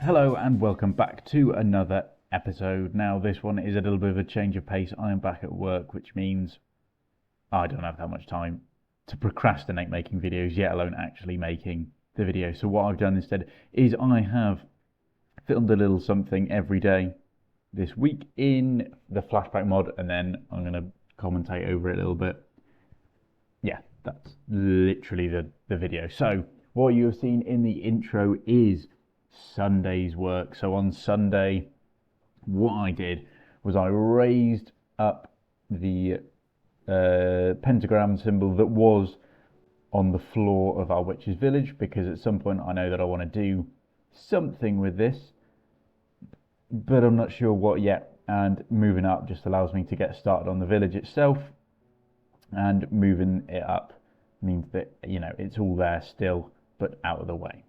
Hello and welcome back to another episode. Now this one is a little bit of a change of pace. I am back at work, which means I don't have that much time to procrastinate making videos, yet alone actually making the video. So what I've done instead is I have filmed a little something every day this week in the flashback mod, and then I'm going to commentate over it a little bit. Yeah, that's literally the video. So what you have seen in the intro is Sunday's work. So on Sunday, what I did was I raised up the pentagram symbol that was on the floor of our witch's village, because at some point I know that I want to do something with this, but I'm not sure what yet. And moving up just allows me to get started on the village itself, and moving it up means that, you know, it's all there still but out of the way.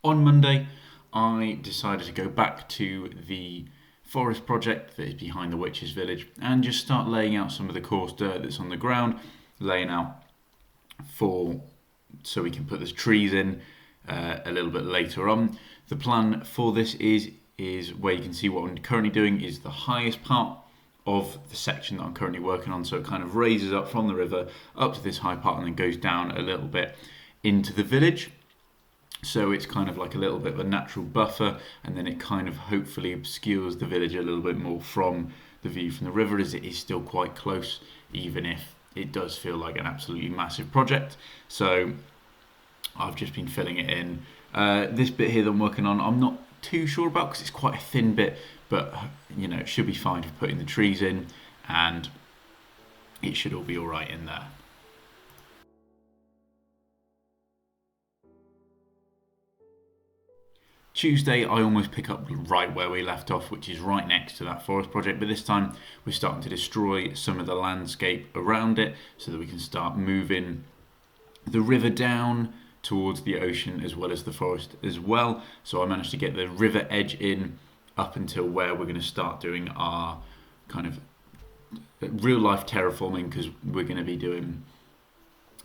On Monday, I decided to go back to the forest project that is behind the witch's village and just start laying out some of the coarse dirt that's on the ground, laying out so we can put the trees in a little bit later on. The plan for this is where you can see what I'm currently doing is the highest part of the section that I'm currently working on. So it kind of raises up from the river up to this high part and then goes down a little bit into the village. So it's kind of like a little bit of a natural buffer, and then it kind of hopefully obscures the village a little bit more from the view from the river, as it is still quite close, even if it does feel like an absolutely massive project. So I've just been filling it in. This bit here that I'm working on, I'm not too sure about because it's quite a thin bit, but you know, it should be fine for putting the trees in, and it should all be all right in there. Tuesday, I almost pick up right where we left off, which is right next to that forest project, but this time we're starting to destroy some of the landscape around it so that we can start moving the river down towards the ocean as well as the forest as well. So I managed to get the river edge in up until where we're going to start doing our kind of real life terraforming, because we're going to be doing...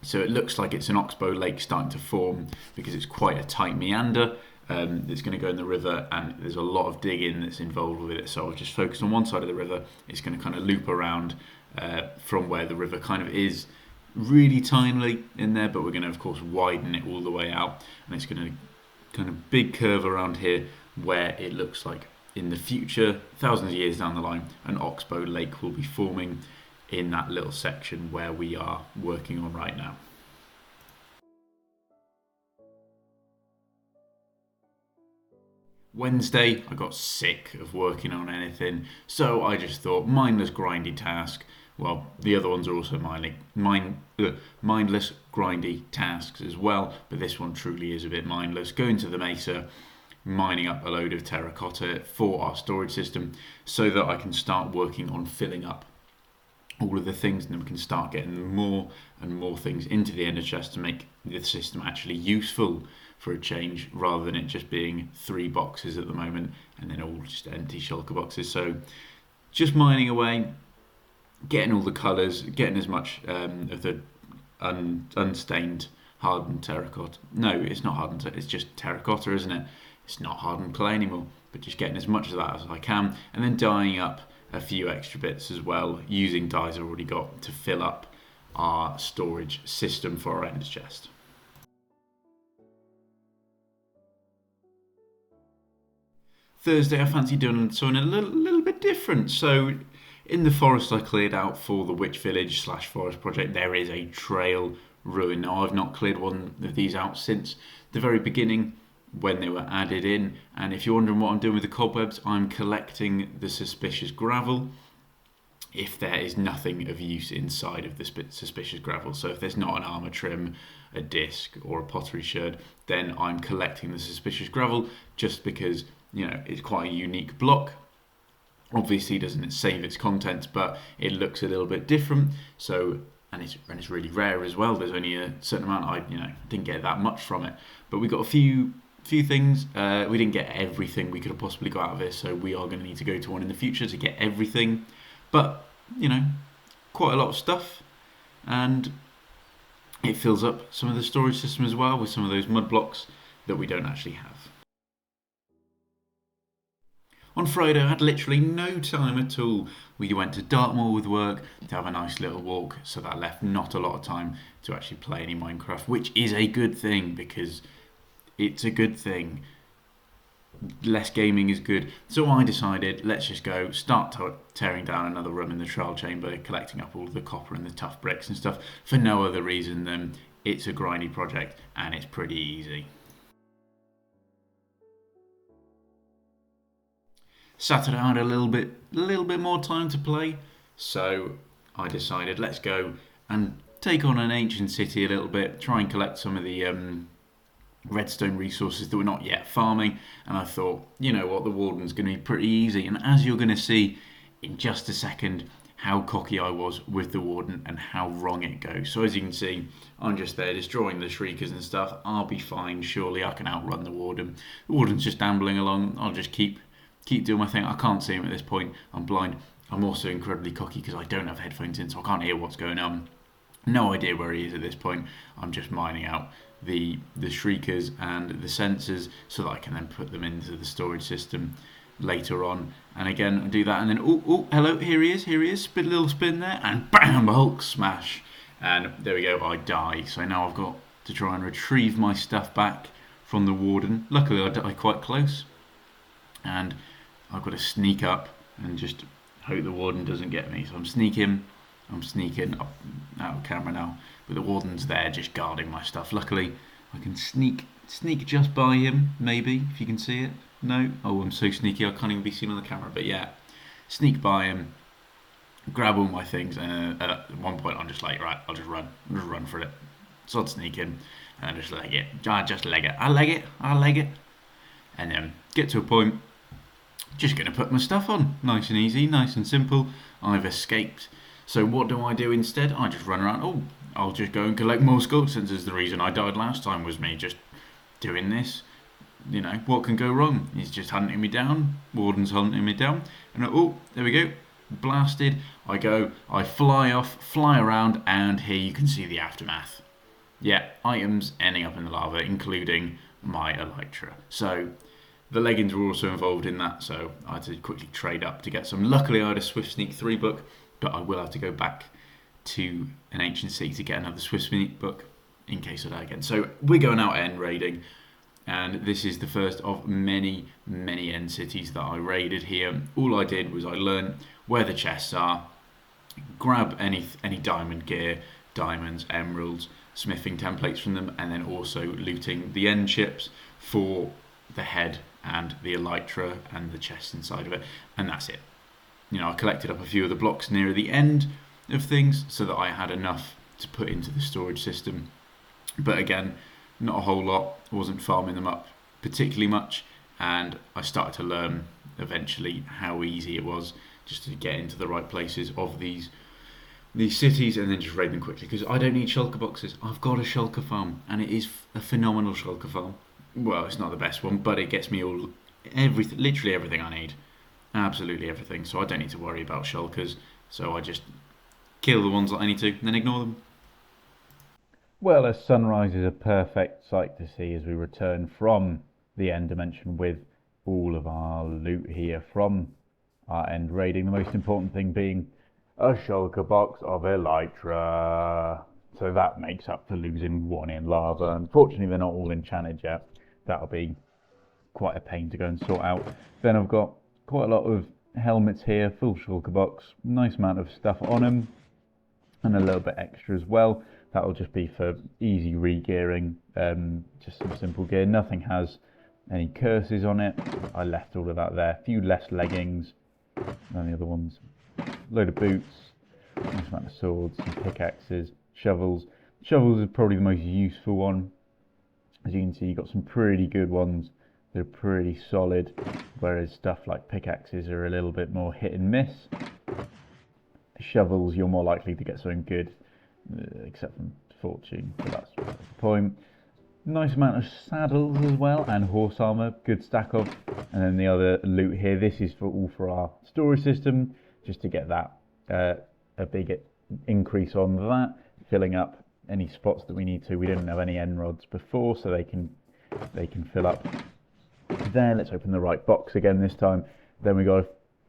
So it looks like it's an oxbow lake starting to form because it's quite a tight meander. That's going to go in the river, and there's a lot of digging that's involved with it. So I'll just focus on one side of the river. It's going to kind of loop around from where the river kind of is really tinily in there, but we're going to of course widen it all the way out, and it's going to kind of big curve around here where it looks like in the future, thousands of years down the line, an oxbow lake will be forming in that little section where we are working on right now. Wednesday, I got sick of working on anything, so I just thought mindless grindy task. Well, the other ones are also mindless grindy tasks as well, but this one truly is a bit mindless. Going to the Mesa, mining up a load of terracotta for our storage system so that I can start working on filling up all of the things, and then we can start getting more and more things into the ender chest to make the system actually useful for a change, rather than it just being 3 boxes at the moment and then all just empty shulker boxes. So just mining away, getting all the colours, getting as much of the unstained hardened terracotta. No, it's not hardened, it's just terracotta, isn't it? It's not hardened clay anymore, but just getting as much of that as I can, and then dyeing up a few extra bits as well, using dyes I've already got to fill up our storage system for our ender chest. Thursday, I fancy doing something a little bit different. So in the forest I cleared out for the witch village / forest project, there is a trail ruin. Now, I've not cleared one of these out since the very beginning when they were added in, and if you're wondering what I'm doing with the cobwebs, I'm collecting the suspicious gravel if there is nothing of use inside of the suspicious gravel. So if there's not an armour trim, a disc or a pottery sherd, then I'm collecting the suspicious gravel, just because, you know, it's quite a unique block. Obviously doesn't save its contents, but it looks a little bit different. So and it's really rare as well. There's only a certain amount. I didn't get that much from it, but we got a few things. We didn't get everything we could have possibly got out of this, so we are going to need to go to one in the future to get everything. But quite a lot of stuff, and it fills up some of the storage system as well with some of those mud blocks that we don't actually have. On Friday, I had literally no time at all. We went to Dartmoor with work to have a nice little walk, so that left not a lot of time to actually play any Minecraft, which is a good thing because it's a good thing. Less gaming is good. So I decided, let's just go start tearing down another room in the trial chamber, collecting up all the copper and the tough bricks and stuff for no other reason than it's a grindy project and it's pretty easy. Saturday I had a little bit more time to play, so I decided let's go and take on an ancient city a little bit, try and collect some of the redstone resources that we're not yet farming. And I thought, you know what, the Warden's going to be pretty easy. And as you're going to see in just a second, how cocky I was with the Warden and how wrong it goes. So as you can see, I'm just there destroying the Shriekers and stuff. I'll be fine, surely I can outrun the Warden. The Warden's just ambling along. I'll just keep doing my thing. I can't see him at this point. I'm blind. I'm also incredibly cocky because I don't have headphones in, so I can't hear what's going on. No idea where he is at this point. I'm just mining out the Shriekers and the sensors so that I can then put them into the storage system later on. And again, I do that, and then oh, hello, here he is. Spin, little spin there, and bam, Hulk smash. And there we go, I die. So now I've got to try and retrieve my stuff back from the Warden. Luckily, I die quite close, and I've got to sneak up and just hope the Warden doesn't get me. So I'm sneaking up out of camera now, but the Warden's there just guarding my stuff. Luckily, I can sneak just by him, maybe, if you can see it. No? Oh, I'm so sneaky I can't even be seen on the camera, but yeah. Sneak by him, grab all my things, and at one point I'm just like, right, I'll just run for it. So I'd sneak in, and I just leg it. I leg it. And then get to a point, just going to put my stuff on. Nice and easy, nice and simple. I've escaped. So what do I do instead? I just run around. Oh, I'll just go and collect more skull sensors. The reason I died last time was me just doing this. You know, what can go wrong? He's just hunting me down. Warden's hunting me down. And oh, there we go. Blasted. I fly off, fly around, and here you can see the aftermath. Yeah, items ending up in the lava, including my elytra. So the leggings were also involved in that, so I had to quickly trade up to get some. Luckily, I had a Swift Sneak 3 book, but I will have to go back to an ancient city to get another Swift Sneak book in case I die again. So we're going out end raiding, and this is the first of many end cities that I raided here. All I did was I learned where the chests are, grab any diamond gear, diamonds, emeralds, smithing templates from them, and then also looting the end chips for the head and the elytra and the chest inside of it, and that's it. You know, I collected up a few of the blocks near the end of things so that I had enough to put into the storage system. But again, not a whole lot. I wasn't farming them up particularly much, and I started to learn eventually how easy it was just to get into the right places of these cities and then just raid them quickly, because I don't need shulker boxes. I've got a shulker farm, and it is a phenomenal shulker farm. Well, it's not the best one, but it gets me literally everything I need. Absolutely everything. So I don't need to worry about shulkers. So I just kill the ones that I need to, and then ignore them. Well, a sunrise is a perfect sight to see as we return from the end dimension with all of our loot here from our end raiding. The most important thing being a shulker box of elytra. So that makes up for losing one in lava. Unfortunately, they're not all enchanted yet. That'll be quite a pain to go and sort out. Then I've got quite a lot of helmets here, full shulker box, nice amount of stuff on them, and a little bit extra as well. That'll just be for easy re-gearing, just some simple gear. Nothing has any curses on it. I left all of that there. A few less leggings than the other ones. Load of boots, nice amount of swords, some pickaxes, shovels. Shovels is probably the most useful one. As you can see, you've got some pretty good ones. They're pretty solid, whereas stuff like pickaxes are a little bit more hit and miss. Shovels, you're more likely to get something good, except from fortune, but that's the point. Nice amount of saddles as well, and horse armor, good stack of. And then the other loot here, this is all for our storage system, just to get that a big increase on that, filling up any spots that we need to. We didn't have any end rods before, so they can fill up there. Let's open the right box again this time. Then we got a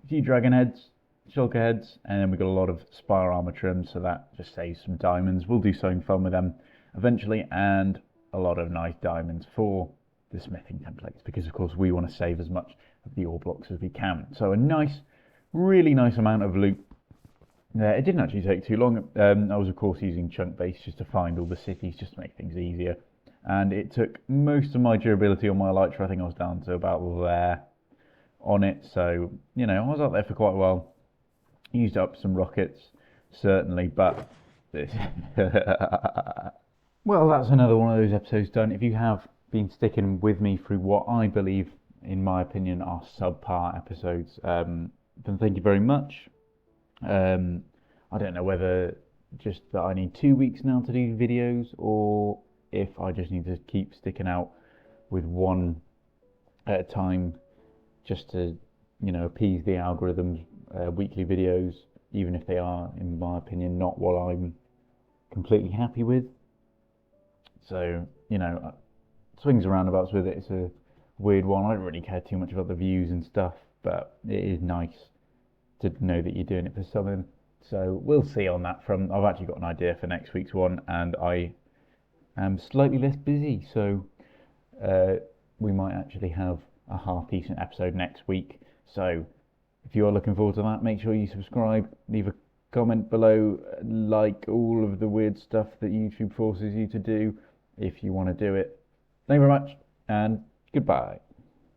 few dragon heads, shulker heads, and then we got a lot of spire armor trim, so that just saves some diamonds. We'll do something fun with them eventually, and a lot of nice diamonds for the smithing templates, because of course we want to save as much of the ore blocks as we can. So a nice, really nice amount of loot there. It didn't actually take too long. I was of course using chunk base just to find all the cities, just to make things easier, and it took most of my durability on my elytra. I think I was down to about there on it, so you know, I was out there for quite a while. Used up some rockets, certainly, but this well, that's another one of those episodes done. If you have been sticking with me through what I believe, in my opinion, are subpar episodes, then thank you very much. I don't know whether just that I need 2 weeks now to do videos, or if I just need to keep sticking out with one at a time, just to, you know, appease the algorithms. Weekly videos, even if they are, in my opinion, not what I'm completely happy with. So, you know, swings and roundabouts with it. It's a weird one. I don't really care too much about the views and stuff, but it is nice to know that you're doing it for something. So we'll see on that front. I've actually got an idea for next week's one, and I am slightly less busy, so we might actually have a half decent episode next week. So if you are looking forward to that, make sure you subscribe, leave a comment below, like all of the weird stuff that YouTube forces you to do if you want to do it. Thank you very much, and goodbye.